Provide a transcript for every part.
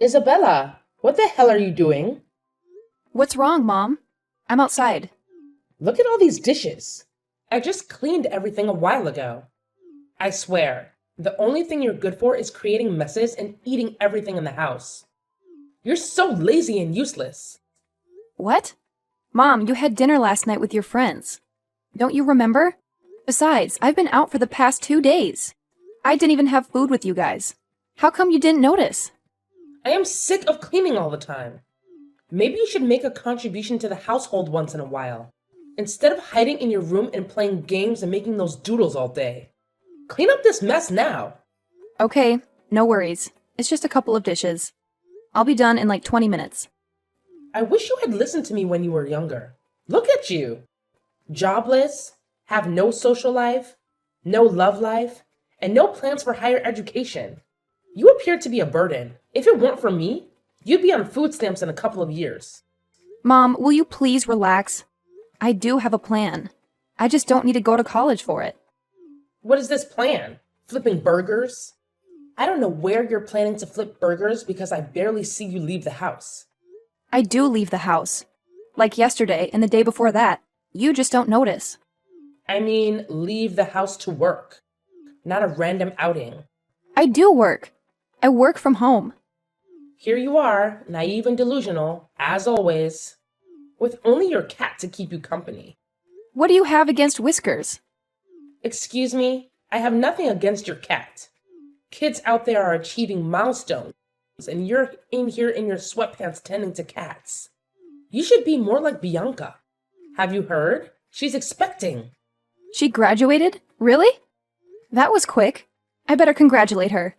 Isabella, what the hell are you doing? What's wrong, Mom? I'm outside. Look at all these dishes. I just cleaned everything a while ago. I swear, the only thing you're good for is creating messes and eating everything in the house. You're so lazy and useless. What? Mom, you had dinner last night with your friends. Don't you remember? Besides, I've been out for the past 2 days. I didn't even have food with you guys. How come you didn't notice? I am sick of cleaning all the time. Maybe you should make a contribution to the household once in a while, instead of hiding in your room and playing games and making those doodles all day. Clean up this mess now. Okay, no worries. It's just a couple of dishes. I'll be done in like 20 minutes. I wish you had listened to me when you were younger. Look at you. Jobless, have no social life, no love life, and no plans for higher education. You appear to be a burden. If it weren't for me, you'd be on food stamps in a couple of years. Mom, will you please relax? I do have a plan. I just don't need to go to college for it. What is this plan? Flipping burgers? I don't know where you're planning to flip burgers because I barely see you leave the house. I do leave the house. Like yesterday and the day before that. You just don't notice. I mean, leave the house to work, not a random outing. I do work. I work from home. Here you are, naive and delusional, as always, with only your cat to keep you company. What do you have against Whiskers? Excuse me, I have nothing against your cat. Kids out there are achieving milestones, and you're in here in your sweatpants tending to cats. You should be more like Bianca. Have you heard? She's expecting. She graduated? Really? That was quick. I better congratulate her.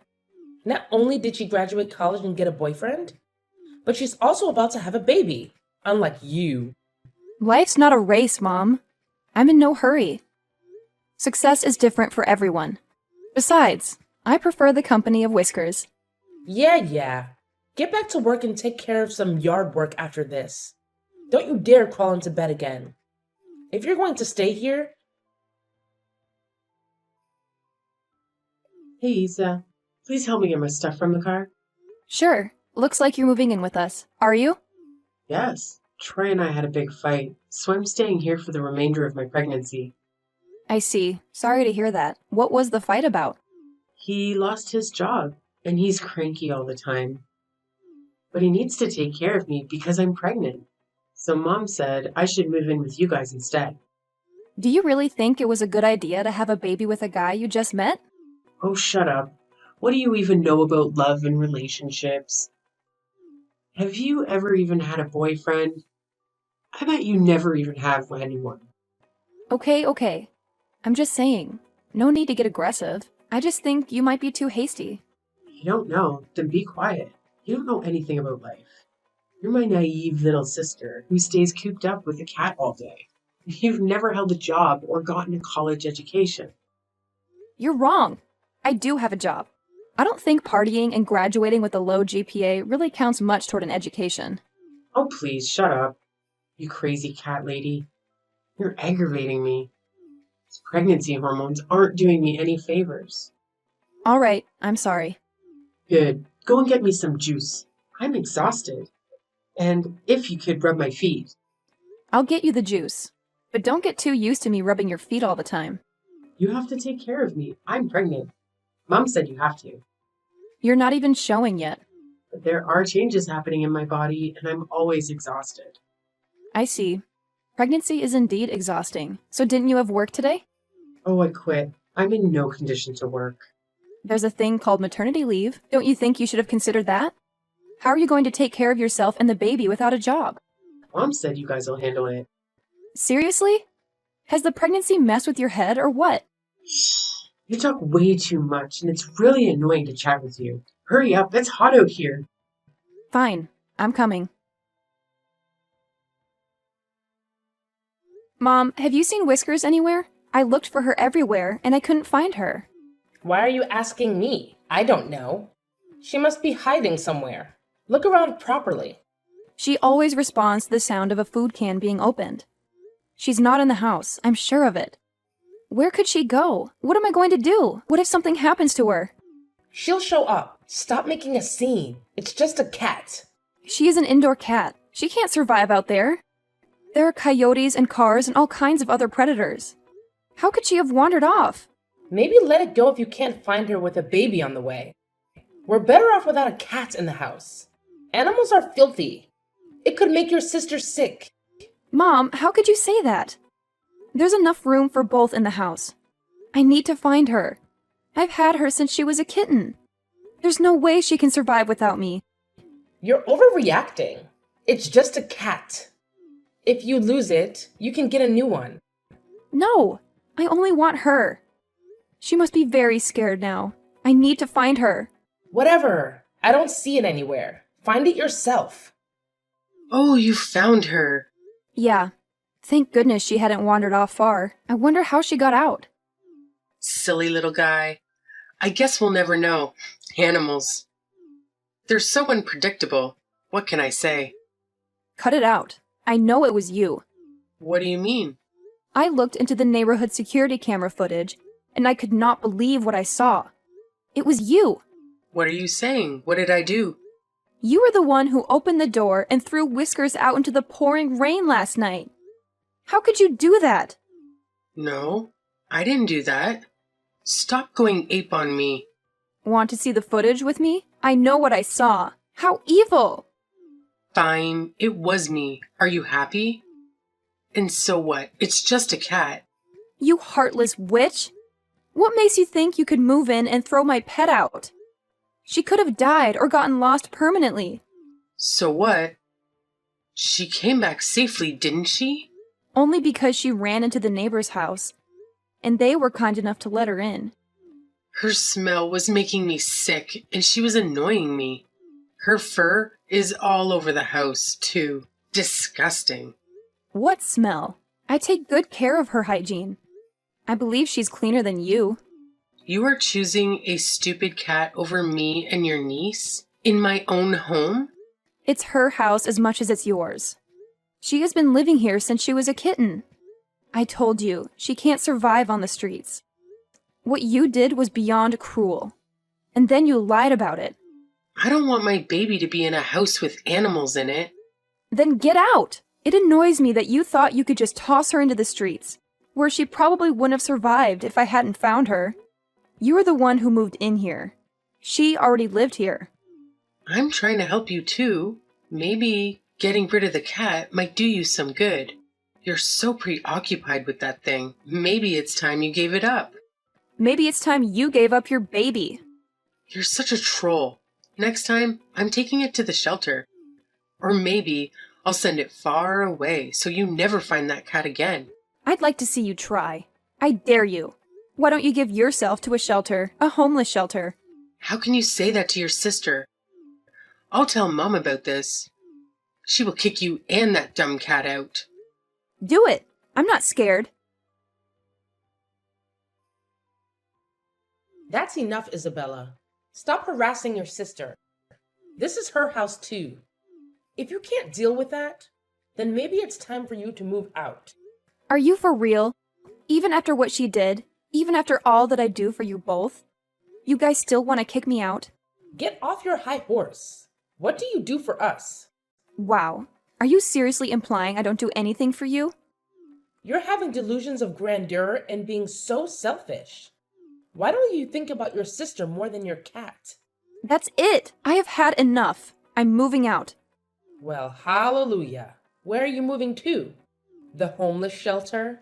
Not only did she graduate college and get a boyfriend, but she's also about to have a baby, unlike you. Life's not a race, Mom. I'm in no hurry. Success is different for everyone. Besides, I prefer the company of Whiskers. Yeah. Get back to work and take care of some yard work after this. Don't you dare crawl into bed again. If you're going to stay here... Hey, Isa. Please help me get my stuff from the car. Sure. Looks like you're moving in with us. Are you? Yes. Troy and I had a big fight, so I'm staying here for the remainder of my pregnancy. I see. Sorry to hear that. What was the fight about? He lost his job, and he's cranky all the time. But he needs to take care of me because I'm pregnant. So Mom said I should move in with you guys instead. Do you really think it was a good idea to have a baby with a guy you just met? Oh, shut up. What do you even know about love and relationships? Have you ever even had a boyfriend? I bet you never even have anyone. Okay. I'm just saying. No need to get aggressive. I just think you might be too hasty. You don't know, then be quiet. You don't know anything about life. You're my naive little sister who stays cooped up with a cat all day. You've never held a job or gotten a college education. You're wrong. I do have a job. I don't think partying and graduating with a low GPA really counts much toward an education. Oh, please, shut up. You crazy cat lady. You're aggravating me. These pregnancy hormones aren't doing me any favors. All right, I'm sorry. Good. Go and get me some juice. I'm exhausted. And if you could rub my feet. I'll get you the juice. But don't get too used to me rubbing your feet all the time. You have to take care of me. I'm pregnant. Mom said you have to. You're not even showing yet. But there are changes happening in my body, and I'm always exhausted. I see. Pregnancy is indeed exhausting. So didn't you have work today? Oh, I quit. I'm in no condition to work. There's a thing called maternity leave. Don't you think you should have considered that? How are you going to take care of yourself and the baby without a job? Mom said you guys will handle it. Seriously? Has the pregnancy messed with your head or what? You talk way too much, and it's really annoying to chat with you. Hurry up, it's hot out here. Fine, I'm coming. Mom, have you seen Whiskers anywhere? I looked for her everywhere, and I couldn't find her. Why are you asking me? I don't know. She must be hiding somewhere. Look around properly. She always responds to the sound of a food can being opened. She's not in the house, I'm sure of it. Where could she go? What am I going to do? What if something happens to her? She'll show up. Stop making a scene. It's just a cat. She is an indoor cat. She can't survive out there. There are coyotes and cars and all kinds of other predators. How could she have wandered off? Maybe let it go if you can't find her with a baby on the way. We're better off without a cat in the house. Animals are filthy. It could make your sister sick. Mom, how could you say that? There's enough room for both in the house. I need to find her. I've had her since she was a kitten. There's no way she can survive without me. You're overreacting. It's just a cat. If you lose it, you can get a new one. No, I only want her. She must be very scared now. I need to find her. Whatever. I don't see it anywhere. Find it yourself. Oh, you found her. Yeah. Thank goodness she hadn't wandered off far. I wonder how she got out. Silly little guy. I guess we'll never know. Animals. They're so unpredictable. What can I say? Cut it out. I know it was you. What do you mean? I looked into the neighborhood security camera footage, and I could not believe what I saw. It was you. What are you saying? What did I do? You were the one who opened the door and threw Whiskers out into the pouring rain last night. How could you do that? No, I didn't do that. Stop going ape on me. Want to see the footage with me? I know what I saw. How evil! Fine, it was me. Are you happy? And so what? It's just a cat. You heartless witch! What makes you think you could move in and throw my pet out? She could have died or gotten lost permanently. So what? She came back safely, didn't she? Only because she ran into the neighbor's house, and they were kind enough to let her in. Her smell was making me sick, and she was annoying me. Her fur is all over the house, too. Disgusting. What smell? I take good care of her hygiene. I believe she's cleaner than you. You are choosing a stupid cat over me and your niece? In my own home? It's her house as much as it's yours. She has been living here since she was a kitten. I told you, she can't survive on the streets. What you did was beyond cruel. And then you lied about it. I don't want my baby to be in a house with animals in it. Then get out! It annoys me that you thought you could just toss her into the streets, where she probably wouldn't have survived if I hadn't found her. You were the one who moved in here. She already lived here. I'm trying to help you too. Maybe getting rid of the cat might do you some good. You're so preoccupied with that thing. Maybe it's time you gave it up. Maybe it's time you gave up your baby. You're such a troll. Next time, I'm taking it to the shelter. Or maybe I'll send it far away so you never find that cat again. I'd like to see you try. I dare you. Why don't you give yourself to a shelter, a homeless shelter? How can you say that to your sister? I'll tell Mom about this. She will kick you and that dumb cat out. Do it. I'm not scared. That's enough, Isabella. Stop harassing your sister. This is her house too. If you can't deal with that, then maybe it's time for you to move out. Are you for real? Even after what she did? Even after all that I do for you both? You guys still want to kick me out? Get off your high horse. What do you do for us? Wow. Are you seriously implying I don't do anything for you? You're having delusions of grandeur and being so selfish. Why don't you think about your sister more than your cat? That's it. I have had enough. I'm moving out. Well, hallelujah. Where are you moving to? The homeless shelter?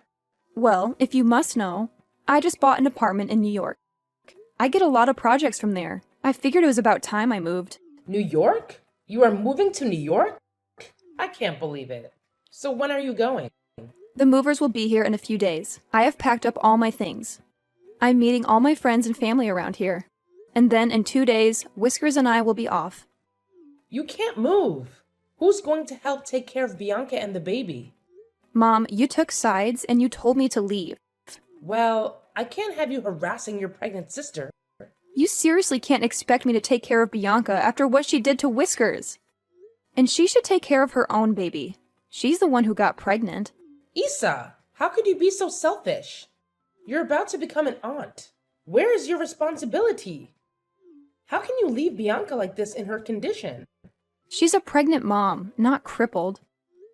Well, if you must know, I just bought an apartment in New York. I get a lot of projects from there. I figured it was about time I moved. New York? You are moving to New York? I can't believe it. So when are you going? The movers will be here in a few days. I have packed up all my things. I'm meeting all my friends and family around here. And then in 2 days, Whiskers and I will be off. You can't move. Who's going to help take care of Bianca and the baby? Mom, you took sides and you told me to leave. Well, I can't have you harassing your pregnant sister. You seriously can't expect me to take care of Bianca after what she did to Whiskers. And she should take care of her own baby. She's the one who got pregnant. Issa, how could you be so selfish? You're about to become an aunt. Where is your responsibility? How can you leave Bianca like this in her condition? She's a pregnant mom, not crippled.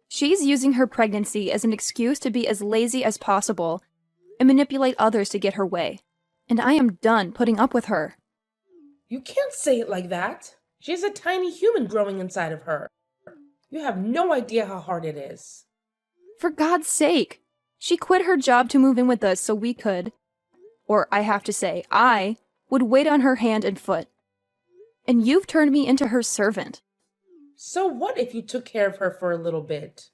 She's using her pregnancy as an excuse to be as lazy as possible and manipulate others to get her way. And I am done putting up with her. You can't say it like that. She has a tiny human growing inside of her. You have no idea how hard it is. For God's sake! She quit her job to move in with us so we could, or I have to say, I would wait on her hand and foot. And you've turned me into her servant. So what if you took care of her for a little bit?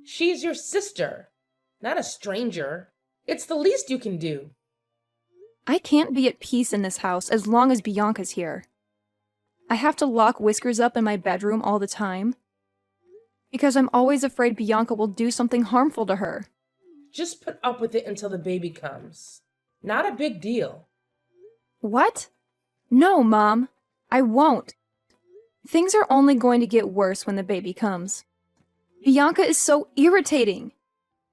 She's your sister, not a stranger. It's the least you can do. I can't be at peace in this house as long as Bianca's here. I have to lock Whiskers up in my bedroom all the time because I'm always afraid Bianca will do something harmful to her. Just put up with it until the baby comes. Not a big deal. What? No, Mom. I won't. Things are only going to get worse when the baby comes. Bianca is so irritating.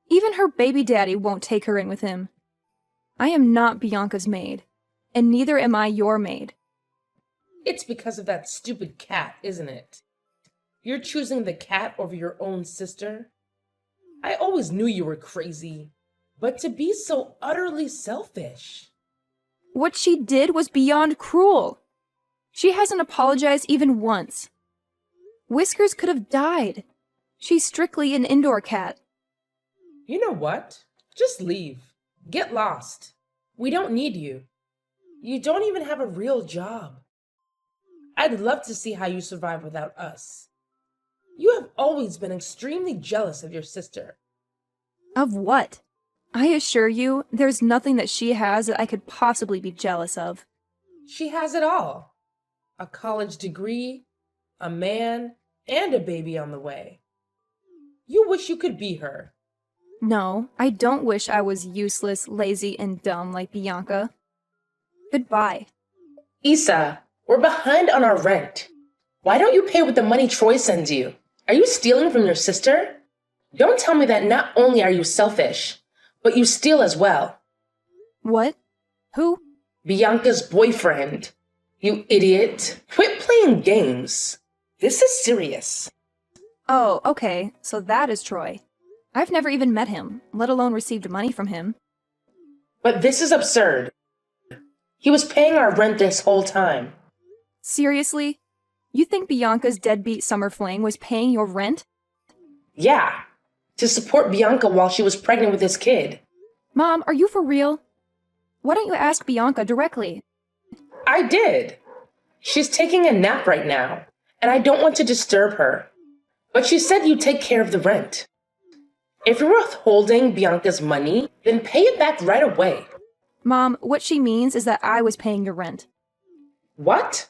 Even her baby daddy won't take her in with him. I am not Bianca's maid, and neither am I your maid. It's because of that stupid cat, isn't it? You're choosing the cat over your own sister? I always knew you were crazy, but to be so utterly selfish. What she did was beyond cruel. She hasn't apologized even once. Whiskers could have died. She's strictly an indoor cat. You know what? Just leave. Get lost. We don't need you. You don't even have a real job. I'd love to see how you survive without us. You have always been extremely jealous of your sister. Of what? I assure you, there's nothing that she has that I could possibly be jealous of. She has it all. A college degree, a man, and a baby on the way. You wish you could be her. No, I don't wish I was useless, lazy, and dumb like Bianca. Goodbye. Issa, we're behind on our rent. Why don't you pay with the money Troy sends you? Are you stealing from your sister? Don't tell me that not only are you selfish, but you steal as well. What? Who? Bianca's boyfriend. You idiot. Quit playing games. This is serious. Oh, okay, so that is Troy. I've never even met him, let alone received money from him. But this is absurd. He was paying our rent this whole time. Seriously? You think Bianca's deadbeat summer fling was paying your rent? Yeah, to support Bianca while she was pregnant with his kid. Mom, are you for real? Why don't you ask Bianca directly? I did. She's taking a nap right now, and I don't want to disturb her. But she said you'd take care of the rent. If you're withholding Bianca's money, then pay it back right away. Mom, what she means is that I was paying your rent. What?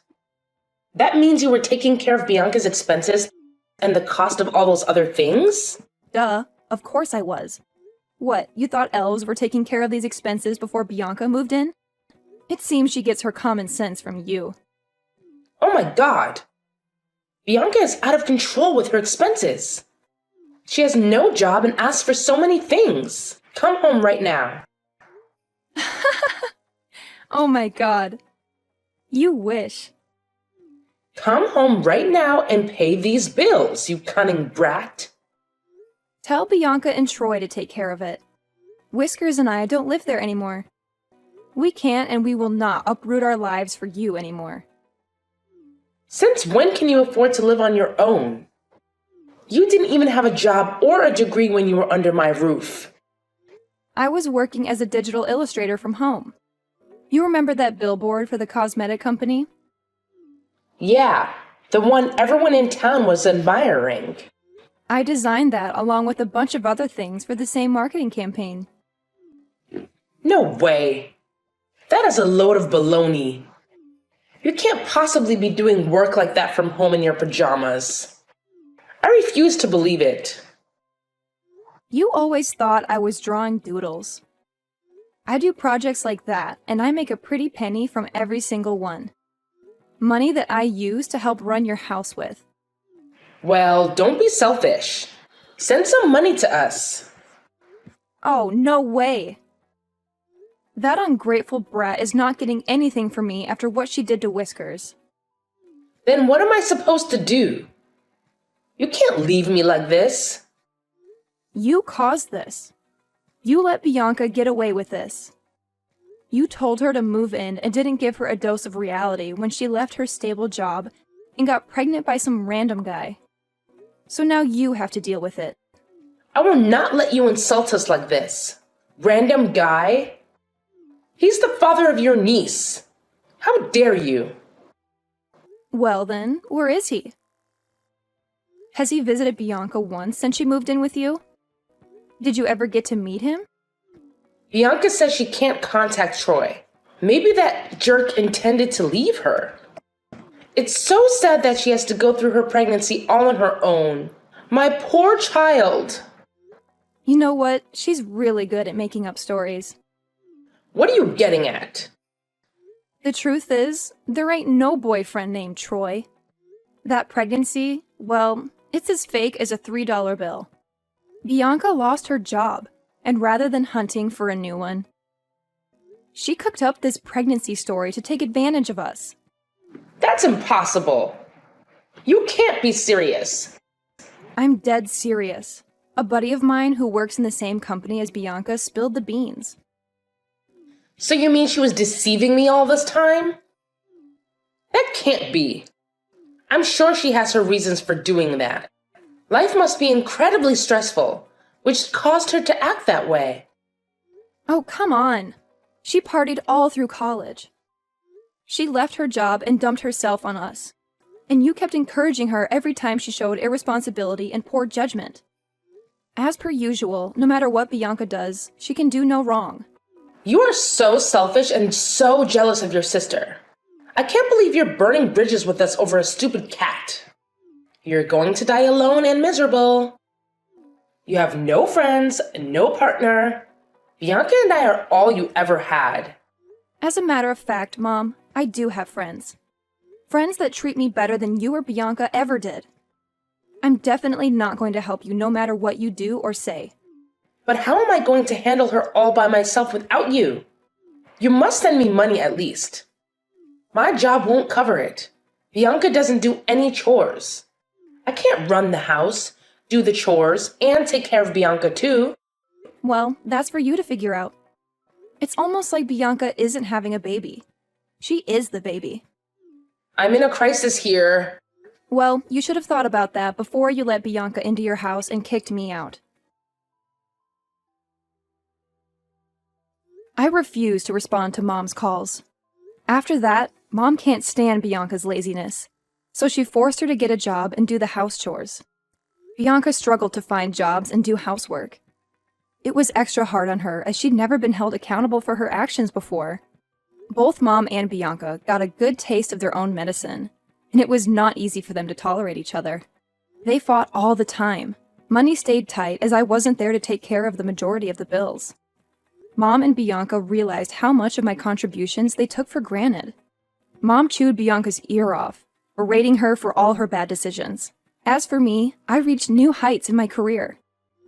That means you were taking care of Bianca's expenses and the cost of all those other things? Duh, of course I was. What, you thought elves were taking care of these expenses before Bianca moved in? It seems she gets her common sense from you. Oh my god! Bianca is out of control with her expenses. She has no job and asks for so many things. Come home right now. Oh my god. You wish. Come home right now and pay these bills, you cunning brat. Tell Bianca and Troy to take care of it. Whiskers and I don't live there anymore. We can't and we will not uproot our lives for you anymore. Since when can you afford to live on your own? You didn't even have a job or a degree when you were under my roof. I was working as a digital illustrator from home. You remember that billboard for the cosmetic company? Yeah, the one everyone in town was admiring. I designed that along with a bunch of other things for the same marketing campaign. No way. That is a load of baloney. You can't possibly be doing work like that from home in your pajamas. I refuse to believe it. You always thought I was drawing doodles. I do projects like that, and I make a pretty penny from every single one. Money that I use to help run your house with. Well, don't be selfish. Send some money to us. Oh, no way. That ungrateful brat is not getting anything from me after what she did to Whiskers. Then what am I supposed to do? You can't leave me like this. You caused this. You let Bianca get away with this. You told her to move in and didn't give her a dose of reality when she left her stable job and got pregnant by some random guy. So now you have to deal with it. I will not let you insult us like this. Random guy? He's the father of your niece. How dare you? Well then, where is he? Has he visited Bianca once since she moved in with you? Did you ever get to meet him? Bianca says she can't contact Troy. Maybe that jerk intended to leave her. It's so sad that she has to go through her pregnancy all on her own. My poor child. You know what? She's really good at making up stories. What are you getting at? The truth is, there ain't no boyfriend named Troy. That pregnancy, well, it's as fake as a $3 bill. Bianca lost her job, and rather than hunting for a new one, she cooked up this pregnancy story to take advantage of us. That's impossible. You can't be serious. I'm dead serious. A buddy of mine who works in the same company as Bianca spilled the beans. So you mean she was deceiving me all this time? That can't be. I'm sure she has her reasons for doing that. Life must be incredibly stressful, which caused her to act that way. Oh, come on. She partied all through college. She left her job and dumped herself on us. And you kept encouraging her every time she showed irresponsibility and poor judgment. As per usual, no matter what Bianca does, she can do no wrong. You are so selfish and so jealous of your sister. I can't believe you're burning bridges with us over a stupid cat. You're going to die alone and miserable. You have no friends, no partner. Bianca and I are all you ever had. As a matter of fact, Mom, I do have friends. Friends that treat me better than you or Bianca ever did. I'm definitely not going to help you no matter what you do or say. But how am I going to handle her all by myself without you? You must send me money at least. My job won't cover it. Bianca doesn't do any chores. I can't run the house, do the chores, and take care of Bianca too. Well, that's for you to figure out. It's almost like Bianca isn't having a baby. She is the baby. I'm in a crisis here. Well, you should have thought about that before you let Bianca into your house and kicked me out. I refuse to respond to Mom's calls. After that, Mom can't stand Bianca's laziness, so she forced her to get a job and do the house chores. Bianca struggled to find jobs and do housework. It was extra hard on her as she'd never been held accountable for her actions before. Both Mom and Bianca got a good taste of their own medicine, and it was not easy for them to tolerate each other. They fought all the time. Money stayed tight as I wasn't there to take care of the majority of the bills. Mom and Bianca realized how much of my contributions they took for granted. Mom chewed Bianca's ear off, berating her for all her bad decisions. As for me, I reached new heights in my career.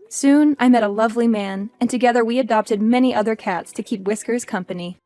Soon, I met a lovely man, and together we adopted many other cats to keep Whiskers company.